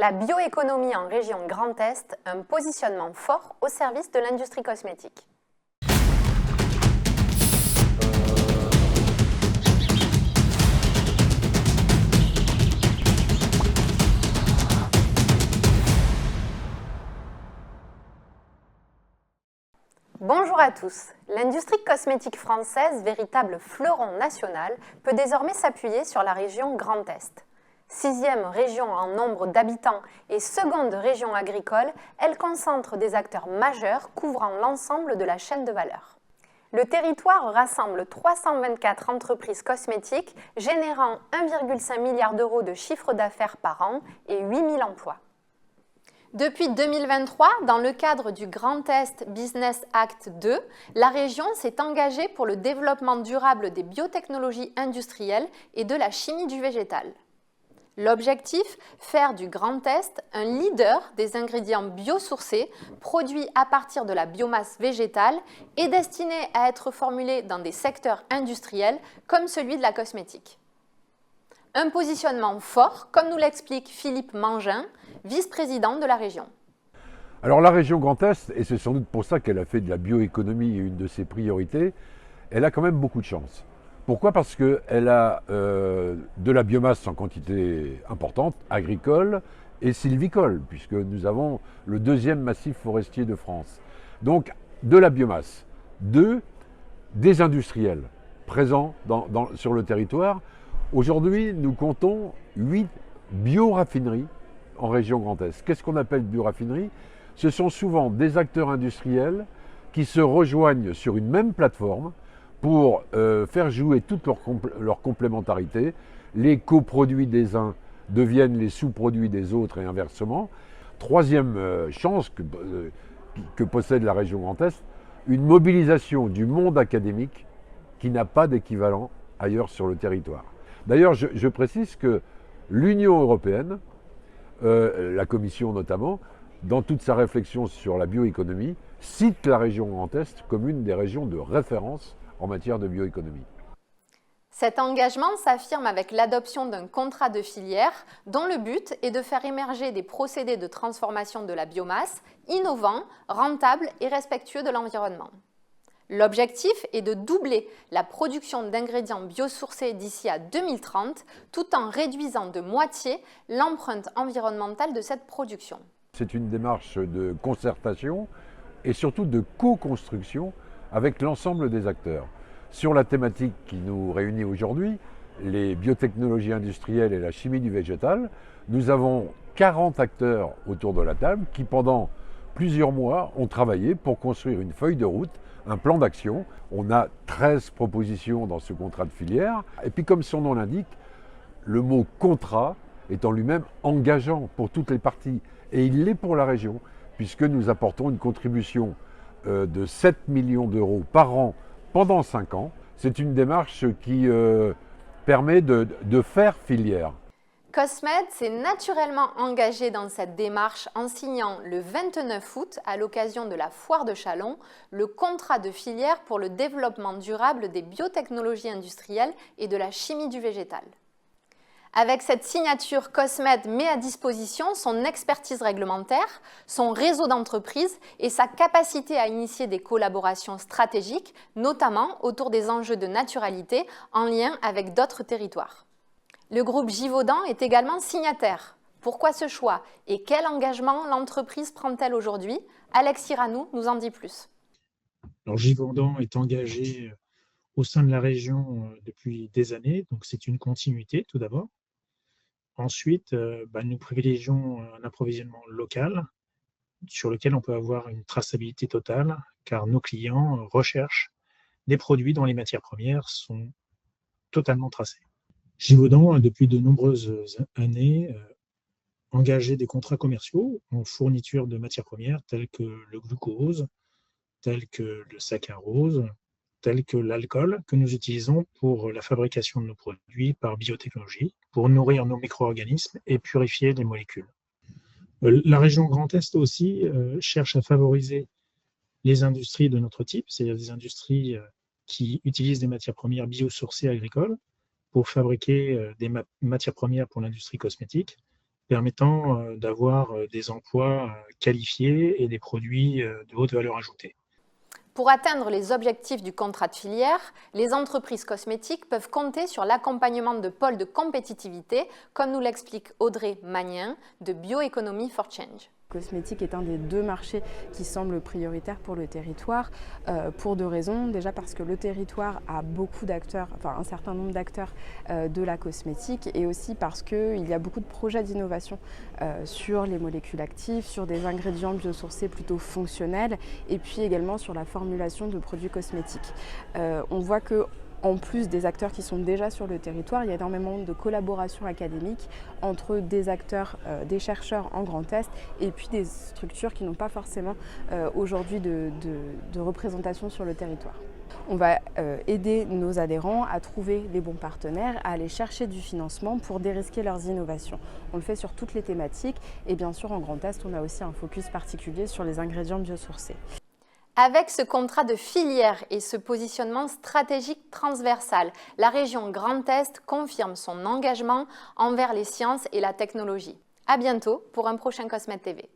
La bioéconomie en région Grand Est, un positionnement fort au service de l'industrie cosmétique. Bonjour à tous. L'industrie cosmétique française, véritable fleuron national, peut désormais s'appuyer sur la région Grand Est. Sixième région en nombre d'habitants et seconde région agricole, elle concentre des acteurs majeurs couvrant l'ensemble de la chaîne de valeur. Le territoire rassemble 324 entreprises cosmétiques générant 1,5 milliard d'euros de chiffre d'affaires par an et 8000 emplois. Depuis 2023, dans le cadre du Grand Est Business Act 2, la région s'est engagée pour le développement durable des biotechnologies industrielles et de la chimie du végétal. L'objectif, faire du Grand Est un leader des ingrédients biosourcés produits à partir de la biomasse végétale et destinés à être formulés dans des secteurs industriels comme celui de la cosmétique. Un positionnement fort, comme nous l'explique Philippe Mangin, vice-président de la région. Alors la région Grand Est, et c'est sans doute pour ça qu'elle a fait de la bioéconomie une de ses priorités, elle a quand même beaucoup de chance. Pourquoi ? Parce qu'elle a de la biomasse en quantité importante, agricole et sylvicole, puisque nous avons le deuxième massif forestier de France. Donc de la biomasse, des industriels présents sur le territoire. Aujourd'hui, nous comptons 8 bioraffineries en région Grand Est. Qu'est-ce qu'on appelle bioraffinerie ? Ce sont souvent des acteurs industriels qui se rejoignent sur une même plateforme pour faire jouer toute leur complémentarité. Les coproduits des uns deviennent les sous-produits des autres et inversement. Troisième chance que possède la région Grand Est, une mobilisation du monde académique qui n'a pas d'équivalent ailleurs sur le territoire. D'ailleurs, je précise que l'Union européenne, la Commission notamment, dans toute sa réflexion sur la bioéconomie, cite la région Grand Est comme une des régions de référence en matière de bioéconomie. Cet engagement s'affirme avec l'adoption d'un contrat de filière dont le but est de faire émerger des procédés de transformation de la biomasse innovants, rentables et respectueux de l'environnement. L'objectif est de doubler la production d'ingrédients biosourcés d'ici à 2030, tout en réduisant de moitié l'empreinte environnementale de cette production. C'est une démarche de concertation et surtout de co-construction avec l'ensemble des acteurs. Sur la thématique qui nous réunit aujourd'hui, les biotechnologies industrielles et la chimie du végétal, nous avons 40 acteurs autour de la table qui, pendant plusieurs mois, ont travaillé pour construire une feuille de route, un plan d'action. On a 13 propositions dans ce contrat de filière. Et puis, comme son nom l'indique, le mot contrat est en lui-même engageant pour toutes les parties. Et il l'est pour la région, puisque nous apportons une contribution de 7 millions d'euros par an pendant 5 ans. C'est une démarche qui permet de faire filière. Cosmed s'est naturellement engagé dans cette démarche en signant le 29 août, à l'occasion de la foire de Châlons, le contrat de filière pour le développement durable des biotechnologies industrielles et de la chimie du végétal. Avec cette signature, Cosmed met à disposition son expertise réglementaire, son réseau d'entreprises et sa capacité à initier des collaborations stratégiques, notamment autour des enjeux de naturalité en lien avec d'autres territoires. Le groupe Givaudan est également signataire. Pourquoi ce choix et quel engagement l'entreprise prend-elle aujourd'hui ? Alex Iranou nous en dit plus. Alors, Givaudan est engagé au sein de la région depuis des années, donc c'est une continuité tout d'abord. Ensuite, nous privilégions un approvisionnement local sur lequel on peut avoir une traçabilité totale, car nos clients recherchent des produits dont les matières premières sont totalement tracées. Givaudan a depuis de nombreuses années engagé des contrats commerciaux en fourniture de matières premières telles que le glucose, telles que le saccharose, tels que l'alcool que nous utilisons pour la fabrication de nos produits par biotechnologie, pour nourrir nos micro-organismes et purifier les molécules. La région Grand Est aussi cherche à favoriser les industries de notre type, c'est-à-dire des industries qui utilisent des matières premières biosourcées agricoles pour fabriquer des matières premières pour l'industrie cosmétique permettant d'avoir des emplois qualifiés et des produits de haute valeur ajoutée. Pour atteindre les objectifs du contrat de filière, les entreprises cosmétiques peuvent compter sur l'accompagnement de pôles de compétitivité, comme nous l'explique Audrey Magnin de Bioeconomy for Change. Cosmétique est un des 2 marchés qui semble prioritaire pour le territoire, pour 2 raisons. Déjà parce que le territoire a beaucoup d'acteurs, enfin un certain nombre d'acteurs de la cosmétique, et aussi parce qu'il y a beaucoup de projets d'innovation sur les molécules actives, sur des ingrédients biosourcés plutôt fonctionnels, et puis également sur la formulation de produits cosmétiques. On voit que en plus des acteurs qui sont déjà sur le territoire, il y a énormément de collaboration académique entre des acteurs, des chercheurs en Grand Est et puis des structures qui n'ont pas forcément aujourd'hui de représentation sur le territoire. On va aider nos adhérents à trouver les bons partenaires, à aller chercher du financement pour dérisquer leurs innovations. On le fait sur toutes les thématiques et bien sûr en Grand Est, on a aussi un focus particulier sur les ingrédients biosourcés. Avec ce contrat de filière et ce positionnement stratégique transversal, la région Grand Est confirme son engagement envers les sciences et la technologie. À bientôt pour un prochain Cosmed TV.